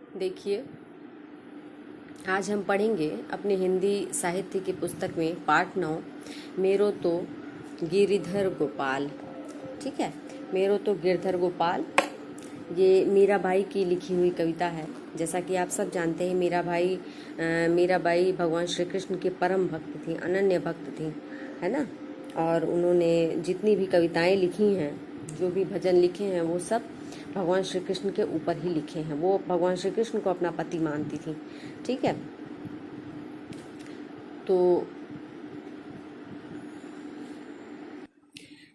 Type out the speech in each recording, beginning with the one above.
देखिए, आज हम पढ़ेंगे अपने हिंदी साहित्य की पुस्तक में पाठ 9 मेरो तो गिरिधर गोपाल। ठीक है, मेरो तो गिरधर गोपाल ये मीराबाई की लिखी हुई कविता है। जैसा कि आप सब जानते हैं, मीराबाई भगवान श्री कृष्ण की परम भक्त थी, अनन्य भक्त थी, है ना। और उन्होंने जितनी भी कविताएं लिखी हैं, जो भी भजन लिखे हैं, वो सब भगवान श्री कृष्ण के ऊपर ही लिखे हैं। वो भगवान श्री कृष्ण को अपना पति मानती थी। ठीक है, तो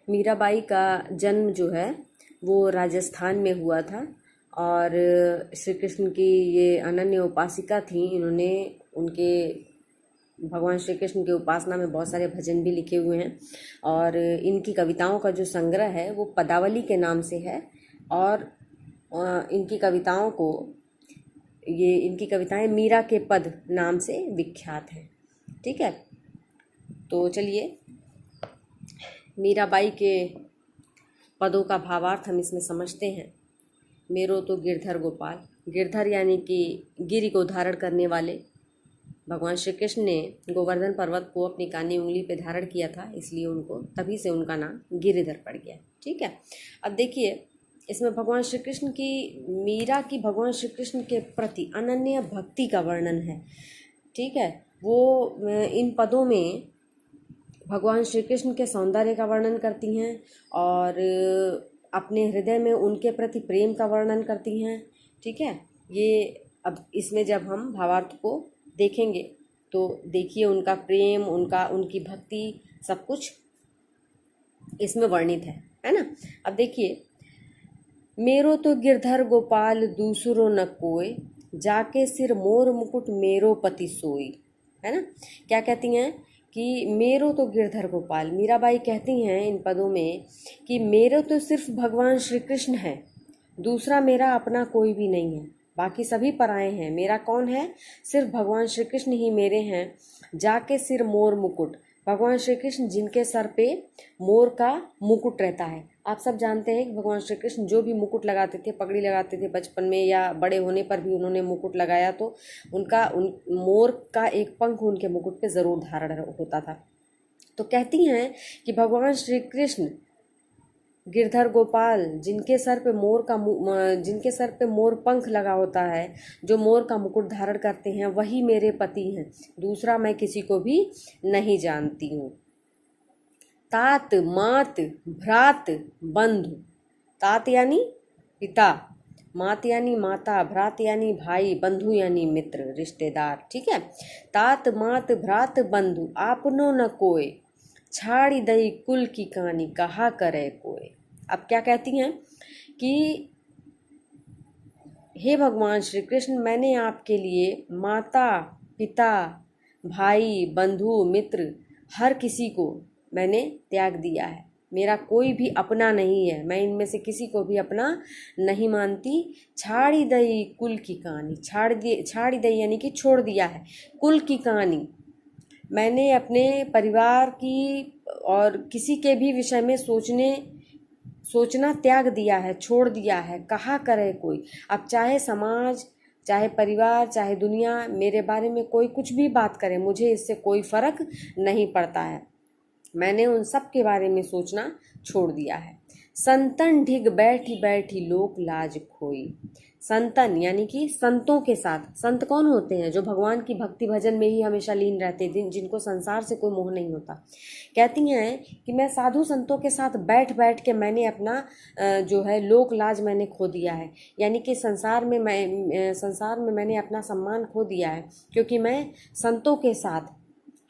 मीराबाई का जन्म जो है वो राजस्थान में हुआ था। और श्री कृष्ण की ये अनन्य उपासिका थी। इन्होंने उनके भगवान श्री कृष्ण की उपासना में बहुत सारे भजन भी लिखे हुए हैं। और इनकी कविताओं का जो संग्रह है वो पदावली के नाम से है। और इनकी कविताएं मीरा के पद नाम से विख्यात हैं। ठीक है, तो चलिए मीराबाई के पदों का भावार्थ हम इसमें समझते हैं। मेरो तो गिरधर गोपाल, गिरधर यानी कि गिरि को धारण करने वाले। भगवान श्री कृष्ण ने गोवर्धन पर्वत को अपनी कानी उंगली पे धारण किया था, इसलिए तभी से उनका नाम गिरिधर पड़ गया। ठीक है, अब देखिए इसमें भगवान श्री कृष्ण की, मीरा की भगवान श्री कृष्ण के प्रति अनन्य भक्ति का वर्णन है। ठीक है, वो इन पदों में भगवान श्री कृष्ण के सौंदर्य का वर्णन करती हैं और अपने हृदय में उनके प्रति प्रेम का वर्णन करती हैं। ठीक है, ये अब इसमें जब हम भावार्थ को देखेंगे तो देखिए उनका प्रेम, उनकी भक्ति सब कुछ इसमें वर्णित है ना। अब देखिए, मेरो तो गिरधर गोपाल दूसरो न कोय, जाके सिर मोर मुकुट मेरो पति सोई। है ना, क्या कहती हैं कि मेरो तो गिरधर गोपाल, मीराबाई कहती हैं इन पदों में कि मेरो तो सिर्फ भगवान श्री कृष्ण है, दूसरा मेरा अपना कोई भी नहीं है, बाकी सभी पराए हैं। मेरा कौन है? सिर्फ भगवान श्री कृष्ण ही मेरे हैं। जाके सिर मोर मुकुट, भगवान श्री कृष्ण जिनके सर पे मोर का मुकुट रहता है। आप सब जानते हैं कि भगवान श्री कृष्ण जो भी मुकुट लगाते थे, पगड़ी लगाते थे बचपन में या बड़े होने पर भी उन्होंने मुकुट लगाया तो मोर का एक पंख उनके मुकुट पे जरूर धारण होता था। तो कहती हैं कि भगवान श्री कृष्ण गिरधर गोपाल जिनके सर पे मोर पंख लगा होता है, जो मोर का मुकुट धारण करते हैं, वही मेरे पति हैं, दूसरा मैं किसी को भी नहीं जानती हूँ। तात मात भ्रात बंधु, तात यानी पिता, मात यानी माता, भ्रात यानी भाई, बंधु यानी मित्र, रिश्तेदार। ठीक है, तात मात भ्रात बंधु आपनो न कोय, छाड़ी दई कुल की कहानी कहा करे कोय। अब क्या कहती हैं कि हे भगवान श्री कृष्ण, मैंने आपके लिए माता, पिता, भाई, बंधु, मित्र, हर किसी को मैंने त्याग दिया है। मेरा कोई भी अपना नहीं है, मैं इनमें से किसी को भी अपना नहीं मानती। छाड़ी दई कुल की कहानी, छाड़ी दई यानी कि छोड़ दिया है। कुल की कहानी, मैंने अपने परिवार की और किसी के भी विषय में सोचना त्याग दिया है, छोड़ दिया है। कहा करे कोई, अब चाहे समाज, चाहे परिवार, चाहे दुनिया मेरे बारे में कोई कुछ भी बात करे, मुझे इससे कोई फर्क नहीं पड़ता है। मैंने उन सब के बारे में सोचना छोड़ दिया है। संतन ढिग बैठी बैठी लोक लाज खोई, संतन यानी कि संतों के साथ। संत कौन होते हैं? जो भगवान की भक्ति भजन में ही हमेशा लीन रहते हैं, जिनको संसार से कोई मोह नहीं होता। कहती हैं कि मैं साधु संतों के साथ बैठ बैठ के मैंने अपना जो है लोक लाज मैंने खो दिया है, यानी कि संसार में मैंने अपना सम्मान खो दिया है, क्योंकि मैं संतों के साथ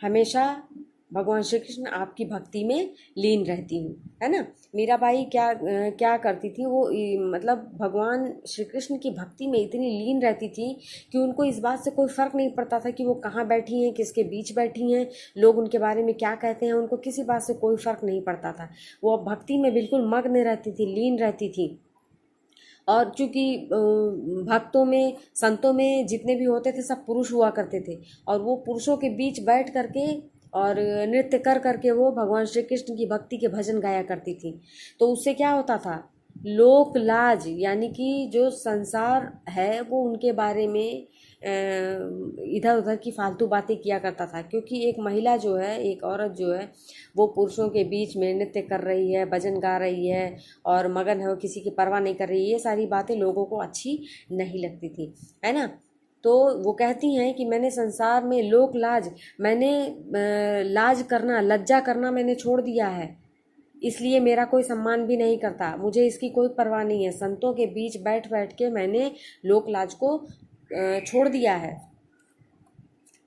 हमेशा भगवान श्री कृष्ण आपकी भक्ति में लीन रहती हूँ। है ना, मीराबाई क्या करती थी, वो मतलब भगवान श्री कृष्ण की भक्ति में इतनी लीन रहती थी कि उनको इस बात से कोई फर्क नहीं पड़ता था कि वो कहाँ बैठी हैं, किसके बीच बैठी हैं, लोग उनके बारे में क्या कहते हैं, उनको किसी बात से कोई फर्क नहीं पड़ता था। वो भक्ति में बिल्कुल मग्न रहती थी, लीन रहती थी। और चूंकि भक्तों में, संतों में जितने भी होते थे सब पुरुष हुआ करते थे, और वो पुरुषों के बीच बैठ करके और नृत्य कर करके वो भगवान श्री कृष्ण की भक्ति के भजन गाया करती थी। तो उससे क्या होता था लोक लाज यानी कि जो संसार है वो उनके बारे में इधर उधर की फालतू बातें किया करता था, क्योंकि एक महिला जो है, एक औरत जो है, वो पुरुषों के बीच में नृत्य कर रही है, भजन गा रही है और मगन है, वो किसी की परवाह नहीं कर रही है, ये सारी बातें लोगों को अच्छी नहीं लगती थी, है ना। तो वो कहती हैं कि मैंने संसार में लोक लाज, मैंने लाज करना, लज्जा करना मैंने छोड़ दिया है, इसलिए मेरा कोई सम्मान भी नहीं करता, मुझे इसकी कोई परवाह नहीं है। संतों के बीच बैठ बैठ के मैंने लोक लाज को छोड़ दिया है,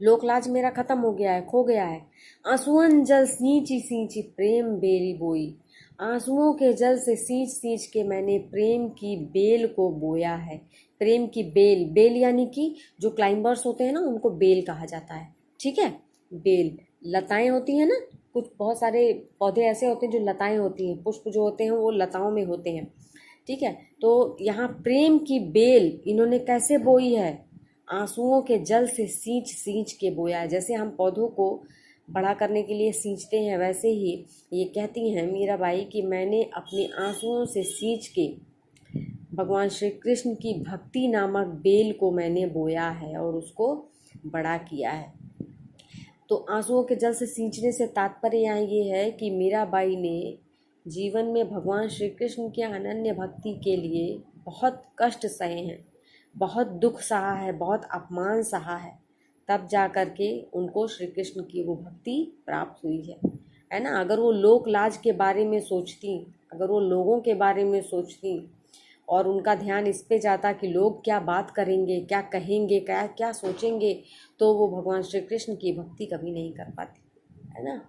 लोकलाज मेरा खत्म हो गया है, खो गया है। आंसुअन जल सींची सींची प्रेम बेली बोई, आंसुओं के जल से सींच सींच के मैंने प्रेम की बेल को बोया है। प्रेम की बेल, बेल यानी कि जो क्लाइंबर्स होते हैं ना, उनको बेल कहा जाता है, ठीक है। बेल लताएं होती हैं ना, कुछ बहुत सारे पौधे ऐसे होते हैं जो लताएं होती हैं, पुष्प जो होते हैं वो लताओं में होते हैं, ठीक है। तो यहाँ प्रेम की बेल इन्होंने कैसे बोई है, आंसुओं के जल से सींच सींच के बोया है। जैसे हम पौधों को बड़ा करने के लिए सींचते हैं, वैसे ही ये कहती हैं मीराबाई कि मैंने अपने आंसुओं से सींच के भगवान श्री कृष्ण की भक्ति नामक बेल को मैंने बोया है और उसको बड़ा किया है। तो आंसुओं के जल से सींचने से तात्पर्य यहाँ ये है कि मीराबाई ने जीवन में भगवान श्री कृष्ण की अनन्य भक्ति के लिए बहुत कष्ट सहे हैं, बहुत दुख सहा है, बहुत अपमान सहा है, तब जा कर के उनको श्री कृष्ण की वो भक्ति प्राप्त हुई है ना। अगर वो लोक लाज के बारे में सोचती, अगर वो लोगों के बारे में सोचती और उनका ध्यान इस पे जाता कि लोग क्या बात करेंगे, क्या कहेंगे, क्या क्या सोचेंगे, तो वो भगवान श्री कृष्ण की भक्ति कभी नहीं कर पाती, है ना।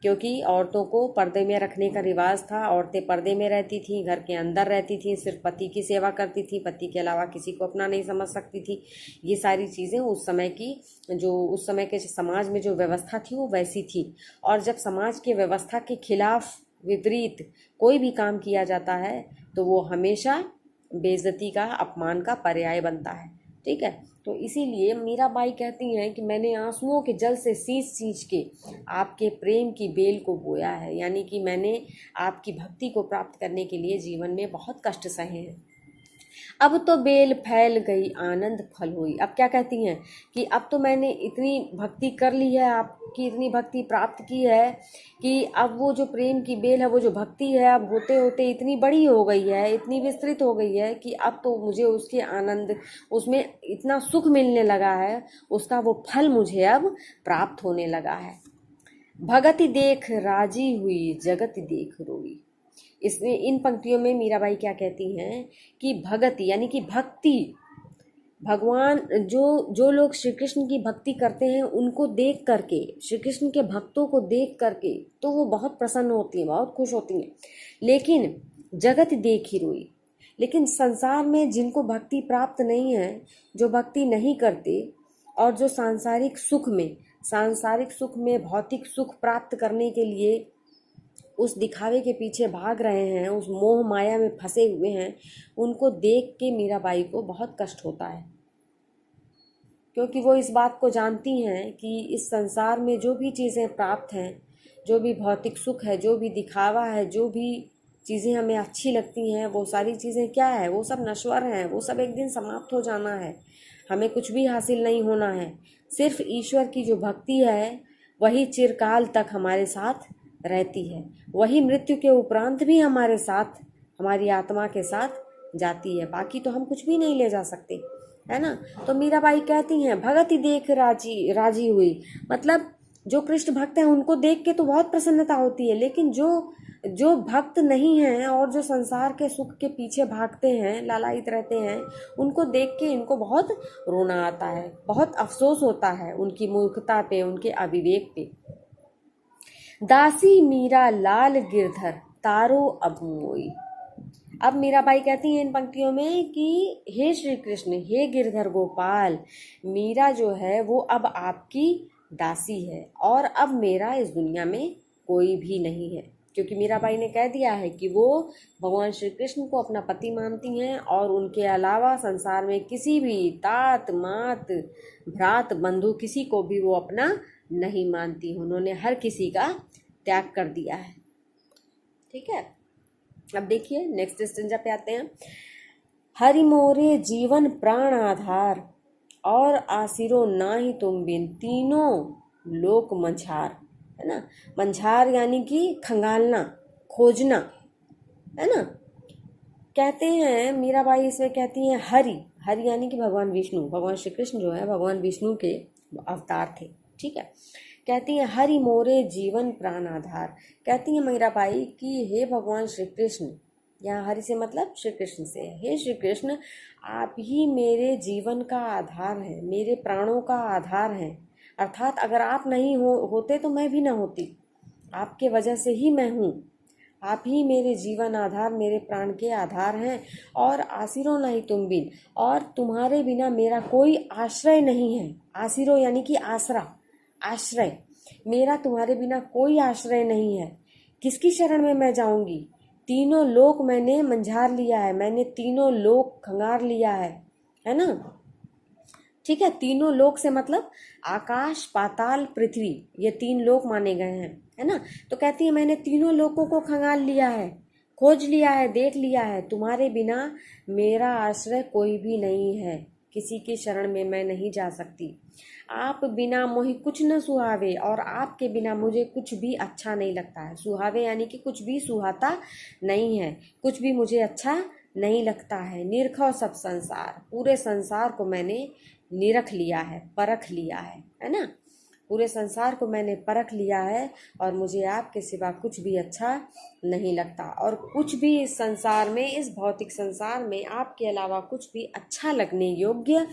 क्योंकि औरतों को पर्दे में रखने का रिवाज था, औरतें पर्दे में रहती थी, घर के अंदर रहती थी, सिर्फ पति की सेवा करती थी, पति के अलावा किसी को अपना नहीं समझ सकती थी। ये सारी चीज़ें उस समय की, जो उस समय के समाज में जो व्यवस्था थी वो वैसी थी। और जब समाज की व्यवस्था के खिलाफ विपरीत कोई भी काम किया जाता है तो वो हमेशा बेइज्जती का, अपमान का पर्याय बनता है, ठीक है। तो इसीलिए मीराबाई कहती हैं कि मैंने आंसुओं के जल से सींच सींच के आपके प्रेम की बेल को बोया है, यानी कि मैंने आपकी भक्ति को प्राप्त करने के लिए जीवन में बहुत कष्ट सहे हैं। अब तो बेल फैल गई, आनंद फल हुई। अब क्या कहती हैं कि अब तो मैंने इतनी भक्ति कर ली है, आपकी इतनी भक्ति प्राप्त की है कि अब वो जो प्रेम की बेल है, वो जो भक्ति है, अब होते होते इतनी बड़ी हो गई है, इतनी विस्तृत हो गई है कि अब तो मुझे उसके आनंद, उसमें इतना सुख मिलने लगा है, उसका वो फल मुझे अब प्राप्त होने लगा है। भगति देख राजी हुई, जगत देख रोई। इसमें इन पंक्तियों में मीराबाई क्या कहती हैं कि भगति यानी कि भक्ति, भगवान जो लोग श्री कृष्ण की भक्ति करते हैं उनको देख करके, श्री कृष्ण के भक्तों को देख करके तो वो बहुत प्रसन्न होती हैं, बहुत खुश होती हैं। लेकिन जगत देख ही रोई, लेकिन संसार में जिनको भक्ति प्राप्त नहीं है, जो भक्ति नहीं करते और जो सांसारिक सुख में भौतिक सुख प्राप्त करने के लिए उस दिखावे के पीछे भाग रहे हैं, उस मोह माया में फंसे हुए हैं, उनको देख के मीराबाई को बहुत कष्ट होता है। क्योंकि वो इस बात को जानती हैं कि इस संसार में जो भी चीज़ें प्राप्त हैं, जो भी भौतिक सुख है, जो भी दिखावा है, जो भी चीज़ें हमें अच्छी लगती हैं, वो सारी चीज़ें क्या है, वो सब नश्वर हैं, वो सब एक दिन समाप्त हो जाना है, हमें कुछ भी हासिल नहीं होना है। सिर्फ ईश्वर की जो भक्ति है वही चिरकाल तक हमारे साथ रहती है, वही मृत्यु के उपरांत भी हमारे साथ, हमारी आत्मा के साथ जाती है, बाकी तो हम कुछ भी नहीं ले जा सकते, है ना। तो मीराबाई कहती हैं भगति देख राजी हुई, मतलब जो कृष्ण भक्त हैं उनको देख के तो बहुत प्रसन्नता होती है, लेकिन जो भक्त नहीं हैं और जो संसार के सुख के पीछे भागते हैं, लालायित रहते हैं, उनको देख के इनको बहुत रोना आता है, बहुत अफसोस होता है उनकी मूर्खता पे, उनके अविवेक पे। दासी मीरा लाल गिरधर तारो अब मोई। अब मीराबाई कहती हैं इन पंक्तियों में कि हे श्री कृष्ण, हे गिरधर गोपाल, मीरा जो है वो अब आपकी दासी है और अब मेरा इस दुनिया में कोई भी नहीं है। क्योंकि मीराबाई ने कह दिया है कि वो भगवान श्री कृष्ण को अपना पति मानती हैं और उनके अलावा संसार में किसी भी तात मात भ्रात बंधु किसी को भी वो अपना नहीं मानती, उन्होंने हर किसी का त्याग कर दिया है, ठीक है। अब देखिए नेक्स्ट स्टेंजा पे आते हैं। हरि मोरे जीवन प्राण आधार, और आसिरो ना ही तुम बिन, तीनों लोक मंझार। है ना, मंझार यानी कि खंगालना, खोजना, है ना। कहते हैं मीराबाई इसमें कहती हैं हरि, हरि यानी कि भगवान विष्णु, भगवान श्री कृष्ण जो है भगवान विष्णु के अवतार थे। ठीक है, कहती हैं हरि मोरे जीवन प्राण आधार। कहती हैं मीराबाई कि हे भगवान श्री कृष्ण, यहाँ हरि से मतलब श्री कृष्ण से, हे श्री कृष्ण आप ही मेरे जीवन का आधार हैं, मेरे प्राणों का आधार हैं। अर्थात अगर आप नहीं होते तो मैं भी ना होती, आपके वजह से ही मैं हूँ। आप ही मेरे जीवन आधार, मेरे प्राण के आधार हैं। और आसिरो नहीं तुम बिन, और तुम्हारे बिना मेरा कोई आश्रय नहीं है। आसिरो यानी कि आसरा, आश्रय, मेरा तुम्हारे बिना कोई आश्रय नहीं है। किसकी शरण में मैं जाऊंगी? तीनों लोक मैंने मंझार लिया है, मैंने तीनों लोक खंगार लिया है ना। ठीक है, तीनों लोक से मतलब आकाश, पाताल, पृथ्वी, ये तीन लोक माने गए हैं, है ना। तो कहती है मैंने तीनों लोकों को खंगाल लिया है, खोज लिया है, देख लिया है। तुम्हारे बिना मेरा आश्रय कोई भी नहीं है, किसी की शरण में मैं नहीं जा सकती। आप बिना मोहि कुछ न सुहावे, और आपके बिना मुझे कुछ भी अच्छा नहीं लगता है। सुहावे यानी कि कुछ भी सुहाता नहीं है, कुछ भी मुझे अच्छा नहीं लगता है। निरखो सब संसार, पूरे संसार को मैंने निरख लिया है, परख लिया है ना। पूरे संसार को मैंने परख लिया है और मुझे आपके सिवा कुछ भी अच्छा नहीं लगता, और कुछ भी इस संसार में, इस भौतिक संसार में आपके अलावा कुछ भी अच्छा लगने योग्य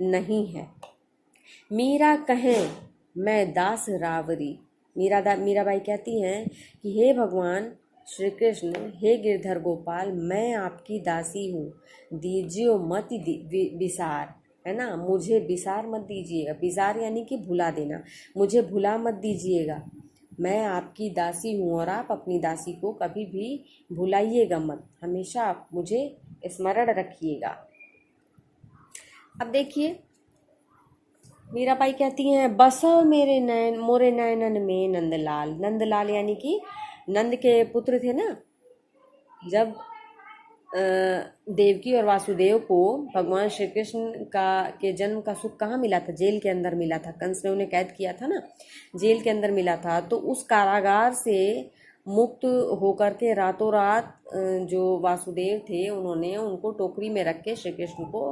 नहीं है। मीरा कहें मैं दास रावरी। मीराबाई कहती हैं कि हे भगवान श्री कृष्ण, हे गिरधर गोपाल, मैं आपकी दासी हूँ, दीजियो मत विसार। है ना, मुझे विसार मत दीजिएगा। विसार यानी कि भुला देना, मुझे भुला मत दीजिएगा। मैं आपकी दासी हूँ और आप अपनी दासी को कभी भी भुलाइएगा मत, हमेशा आप मुझे स्मरण रखिएगा। अब देखिए मीराबाई कहती हैं बसो मेरे नैन मोरे नैनन में नंदलाल। नंदलाल यानी कि नंद के पुत्र थे ना। जब देवकी और वासुदेव को भगवान श्री कृष्ण के जन्म का सुख कहाँ मिला था? जेल के अंदर मिला था। कंस ने उन्हें कैद किया था ना, जेल के अंदर मिला था। तो उस कारागार से मुक्त होकर के रातों रात जो वासुदेव थे उन्होंने उनको टोकरी में रख के श्री कृष्ण को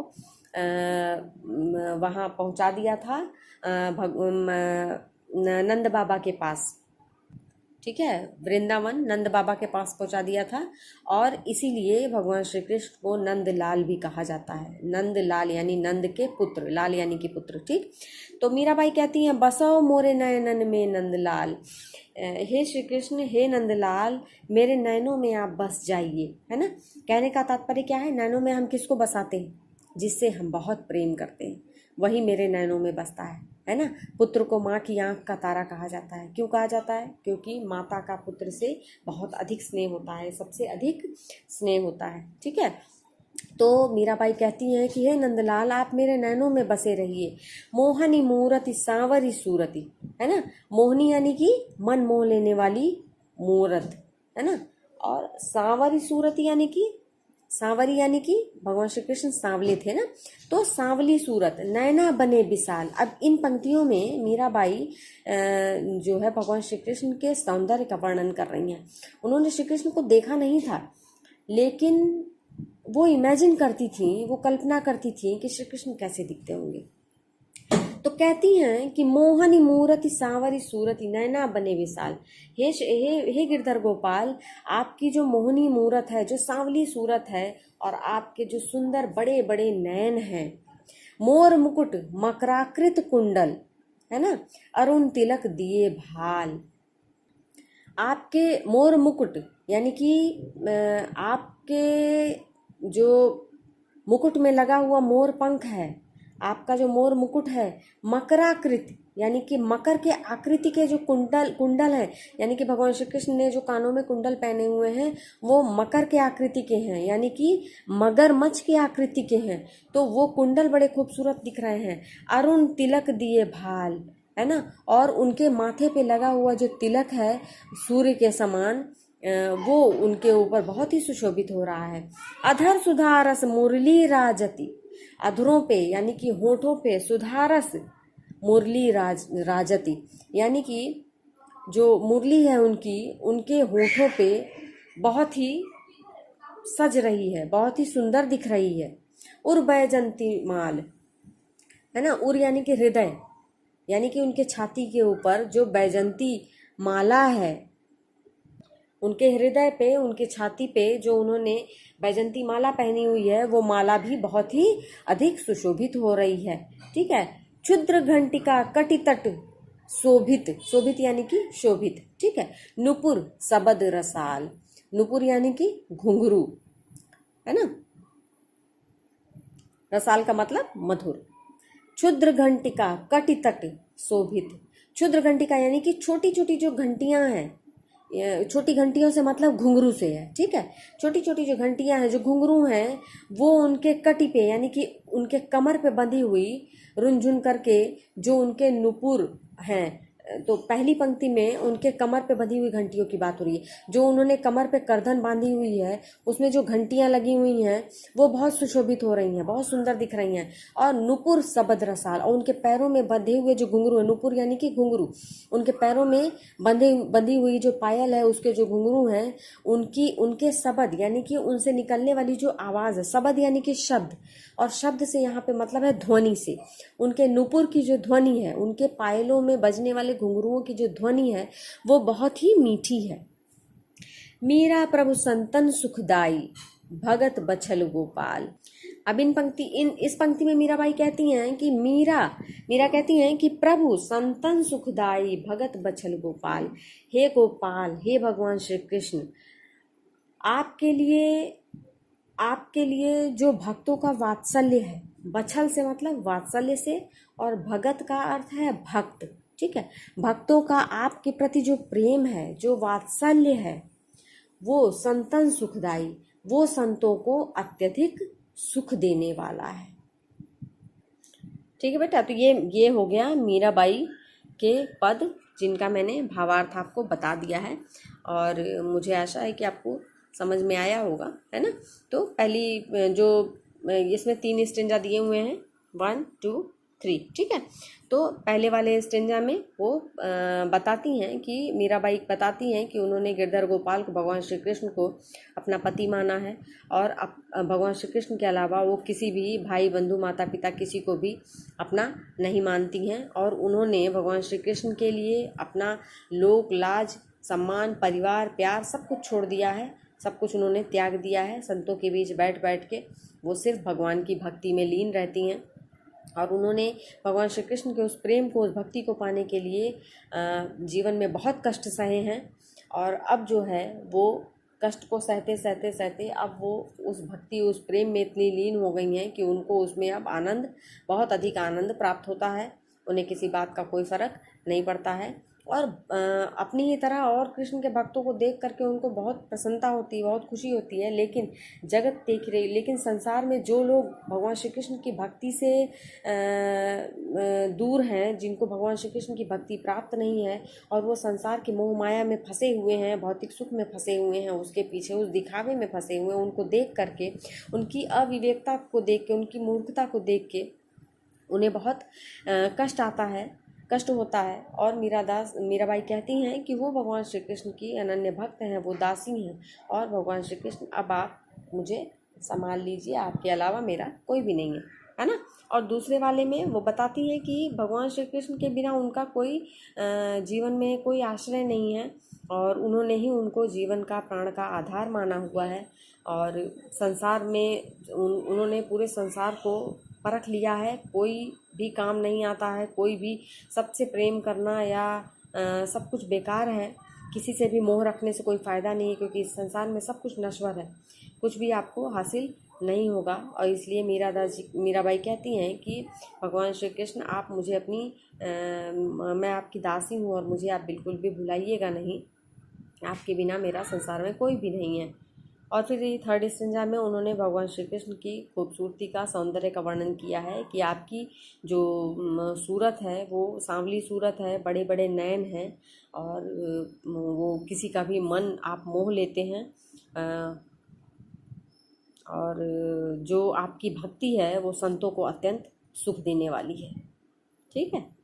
वहाँ पहुँचा दिया था नंद बाबा के पास। ठीक है, वृंदावन नंद बाबा के पास पहुंचा दिया था, और इसीलिए भगवान श्री कृष्ण को नंदलाल भी कहा जाता है। नंदलाल यानी नंद के पुत्र, लाल यानी कि पुत्र। ठीक, तो मीराबाई कहती हैं बसो मोरे नयनन में नंदलाल। हे श्री कृष्ण, हे नंदलाल, मेरे नयनों में आप बस जाइए। है ना, कहने का तात्पर्य क्या है? नयनों में हम किसको बसाते हैं? जिससे हम बहुत प्रेम करते हैं, वही मेरे नयनों में बसता है ना। पुत्र को माँ की आंख का तारा कहा जाता है। क्यों कहा जाता है? क्योंकि माता का पुत्र से बहुत अधिक स्नेह होता है, सबसे अधिक स्नेह होता है। ठीक है, तो मीराबाई कहती हैं कि हे नंदलाल, आप मेरे नैनों में बसे रहिए। मोहनी मूरति सांवरी सूरति। है ना, मोहनी यानी कि मन मोह लेने वाली मूरत, है ना। और सांवरी सूरति यानी कि, सांवरी यानी कि भगवान श्री कृष्ण सांवले थे ना, तो सांवली सूरत, नैना बने विशाल। अब इन पंक्तियों में मीराबाई जो है भगवान श्री कृष्ण के सौंदर्य का वर्णन कर रही हैं। उन्होंने श्री कृष्ण को देखा नहीं था, लेकिन वो इमेजिन करती थी, वो कल्पना करती थी कि श्री कृष्ण कैसे दिखते होंगे। तो कहती हैं कि मोहनी मूरति सांवरी सूरति, नैना बने विशाल। हे गिरधर गोपाल, आपकी जो मोहनी मूरत है, जो सांवली सूरत है, और आपके जो सुंदर बड़े बड़े नयन हैं, मोर मुकुट मकराकृत कुंडल, है ना, अरुण तिलक दिए भाल। आपके मोर मुकुट यानी कि आपके जो मुकुट में लगा हुआ मोर पंख है, आपका जो मोर मुकुट है, मकराकृत यानी कि मकर के आकृति के जो कुंडल है, यानी कि भगवान श्री कृष्ण ने जो कानों में कुंडल पहने हुए हैं वो मकर के आकृति के हैं, यानी कि मगरमच्छ के आकृति के हैं। तो वो कुंडल बड़े खूबसूरत दिख रहे हैं। अरुण तिलक दिए भाल, है ना, और उनके माथे पे लगा हुआ जो तिलक है सूर्य के समान, वो उनके ऊपर बहुत ही सुशोभित हो रहा है। अधर सुधारस मुरली राजति, अधरों पे यानी कि होठों पे सुधारस मुरली राजति, यानी कि जो मुरली है उनकी, उनके होठों पे बहुत ही सज रही है, बहुत ही सुंदर दिख रही है। उर बैजंती माल, है ना, उर यानी कि हृदय, यानी कि उनके छाती के ऊपर जो बैजंती माला है, उनके हृदय पे, उनके छाती पे जो उन्होंने बैजंती माला पहनी हुई है, वो माला भी बहुत ही अधिक सुशोभित हो रही है। ठीक है। क्षुद्र घंटिका कटितट शोभित, शोभित यानी कि शोभित। ठीक है। नुपुर सबद रसाल, नुपुर यानी कि घुंघरू, है ना, रसाल का मतलब मधुर। क्षुद्र घंटिका कटितट शोभित, क्षुद्र घंटिका यानी कि छोटी छोटी जो घंटियां हैं, छोटी घंटियों से मतलब घुंघरू से है। ठीक है। छोटी छोटी जो घंटियां हैं, जो घुंघरू हैं, वो उनके कटी पे यानी कि उनके कमर पे बंधी हुई रुनझुन करके जो उनके नुपुर हैं, तो पहली पंक्ति में उनके कमर पे बंधी हुई घंटियों की बात हो रही है। जो उन्होंने कमर पे करधन बांधी हुई है, उसमें जो घंटियां लगी हुई हैं वो बहुत सुशोभित हो रही हैं, बहुत सुंदर दिख रही हैं। और नुपुर सबद रसाल, और उनके पैरों में बंधे हुए जो घुंघरू है, नुपुर यानी कि घुंघरू, उनके पैरों में बंधी हुई जो पायल है, उसके जो घुंघरू हैं, उनके सबद यानी कि उनसे निकलने वाली जो आवाज़ है, सबद यानी कि शब्द, और शब्द से यहाँ पे मतलब है ध्वनि से, उनके नुपुर की जो ध्वनि है, उनके पायलों में बजने वाले घुंघरुओं की जो ध्वनि है, वो बहुत ही मीठी है। मीरा प्रभु संतन सुखदाई भगत बछल गोपाल। अब इस पंक्ति में मीराबाई कहती हैं कि मीरा कहती हैं कि प्रभु संतन सुखदाई भगत बछल गोपाल, हे गोपाल, हे भगवान श्री कृष्ण, आपके लिए जो भक्तों का वात्सल्य है, बछल से मतलब वात्सल्य से, और भगत का अर्थ है भक्त। ठीक है। भक्तों का आपके प्रति जो प्रेम है, जो वात्सल्य है, वो संतन सुखदाई, वो संतों को अत्यधिक सुख देने वाला है। ठीक है बेटा। तो ये हो गया मीराबाई के पद, जिनका मैंने भावार्थ आपको बता दिया है, और मुझे आशा है कि आपको समझ में आया होगा, है ना। तो पहली जो इसमें 3 स्टेंजा दिए हुए हैं, 1 2 3। ठीक है। तो पहले वाले स्टेंजा में वो बताती हैं कि मीराबाई बताती हैं कि उन्होंने गिरधर गोपाल को, भगवान श्री कृष्ण को अपना पति माना है, और भगवान श्री कृष्ण के अलावा वो किसी भी भाई बंधु माता पिता किसी को भी अपना नहीं मानती हैं, और उन्होंने भगवान श्री कृष्ण के लिए अपना लोक लाज सम्मान परिवार प्यार सब कुछ छोड़ दिया है, सब कुछ उन्होंने त्याग दिया है। संतों के बीच बैठ बैठ के वो सिर्फ भगवान की भक्ति में लीन रहती हैं, और उन्होंने भगवान श्री कृष्ण के उस प्रेम को, उस भक्ति को पाने के लिए जीवन में बहुत कष्ट सहे हैं, और अब जो है वो कष्ट को सहते सहते सहते अब वो उस भक्ति, उस प्रेम में इतनी लीन हो गई हैं कि उनको उसमें अब आनंद, बहुत अधिक आनंद प्राप्त होता है। उन्हें किसी बात का कोई फर्क नहीं पड़ता है, और अपनी ही तरह और कृष्ण के भक्तों को देख करके उनको बहुत प्रसन्नता होती है, बहुत खुशी होती है। लेकिन जगत देख रही, लेकिन संसार में जो लोग भगवान श्री कृष्ण की भक्ति से दूर हैं, जिनको भगवान श्री कृष्ण की भक्ति प्राप्त नहीं है, और वो संसार की मोह माया में फंसे हुए हैं, भौतिक सुख में फंसे हुए हैं, उसके पीछे उस दिखावे में फंसे हुए हैं, उनको देख करके, उनकी अविवेकता को देख के, उनकी मूर्खता को देख के उन्हें बहुत कष्ट आता है, कष्ट होता है। और मीराबाई कहती हैं कि वो भगवान श्री कृष्ण की अनन्य भक्त हैं, वो दासी हैं, और भगवान श्री कृष्ण अब आप मुझे संभाल लीजिए, आपके अलावा मेरा कोई भी नहीं है ना। और दूसरे वाले में वो बताती हैं कि भगवान श्री कृष्ण के बिना उनका कोई जीवन में कोई आश्रय नहीं है, और उन्होंने ही उनको जीवन का, प्राण का आधार माना हुआ है, और संसार में उन्होंने पूरे संसार को परख लिया है, कोई भी काम नहीं आता है, कोई भी, सबसे प्रेम करना या सब कुछ बेकार है, किसी से भी मोह रखने से कोई फ़ायदा नहीं है, क्योंकि इस संसार में सब कुछ नश्वर है, कुछ भी आपको हासिल नहीं होगा। और इसलिए मीराबाई कहती हैं कि भगवान श्री कृष्ण, आप मुझे अपनी मैं आपकी दासी हूँ, और मुझे आप बिल्कुल भी भुलाइएगा नहीं, आपके बिना मेरा संसार में कोई भी नहीं है। और फिर ये थर्ड स्टेंजा में उन्होंने भगवान श्री कृष्ण की खूबसूरती का, सौंदर्य का वर्णन किया है कि आपकी जो सूरत है वो सांवली सूरत है, बड़े बड़े नयन हैं और वो किसी का भी मन आप मोह लेते हैं। और जो आपकी भक्ति है वो संतों को अत्यंत सुख देने वाली है। ठीक है।